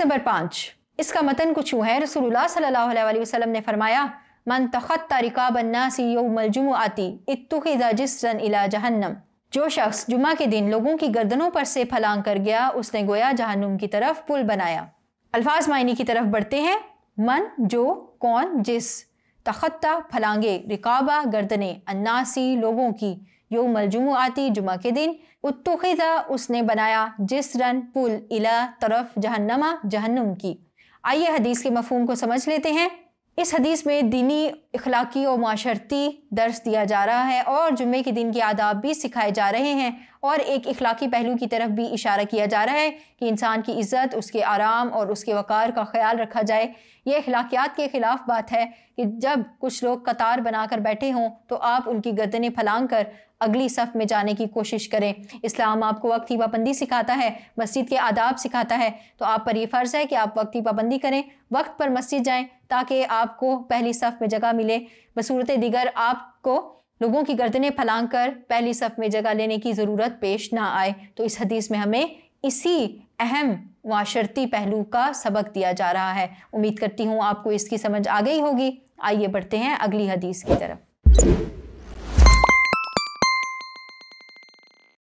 हदीस नंबर 5, इसका मतन कुछ यूँ है। रसूलुल्लाह सल्लल्लाहु अलैहि वसल्लम ने फरमाया, मन तखत्ता रिकाबन नासी यौमल जुमुअती इत्तुखिज़ा जिस्रन इला जहन्नम। जो शख्स जुमा के दिन लोगों की गर्दनों पर से फलांग कर गया, उसने गोया जहन्नुम की तरफ पुल बनाया। अल्फाज मायने की तरफ बढ़ते हैं। मन जो, कौन, जिस, तखत्ता फलांगे, रिकाबा गर्दने, अन्नासी लोगों की, यौमल जुमुआती जुमा के दिन, उत्तुखिज़ा उसने बनाया, जिस्रन पुल, इला तरफ, जहन्नमा जहन्नुम की। आइए हदीस के मफहूम को समझ लेते हैं। इस हदीस में दीनी, इखलाकी और माशरती दर्स दिया जा रहा है और जुम्मे के दिन के आदाब भी सिखाए जा रहे हैं और एक इखलाकी पहलू की तरफ भी इशारा किया जा रहा है कि इंसान की इज़्ज़त, उसके आराम और उसके वक़ार का ख्याल रखा जाए। ये इखलाकियात के ख़िलाफ़ बात है कि जब कुछ लोग कतार बनाकर बैठे हों तो आप उनकी गर्दनें फलांग कर अगली सफ़ में जाने की कोशिश करें। इस्लाम आपको वक्त की पाबंदी सिखाता है, मस्जिद के आदाब सिखाता है, तो आप पर यह फ़र्ज़ है कि आप वक्त की पाबंदी करें, वक्त पर मस्जिद जाएं ताकि आपको पहली सफ़ में जगह मिले। बसूरत दीगर आपको लोगों की गर्दनें फलांग कर पहली सफ़ में जगह लेने की ज़रूरत पेश ना आए। तो इस हदीस में हमें इसी अहम माशरती पहलू का सबक दिया जा रहा है। उम्मीद करती हूँ आपको इसकी समझ आ गई होगी। आइए बढ़ते हैं अगली हदीस की तरफ।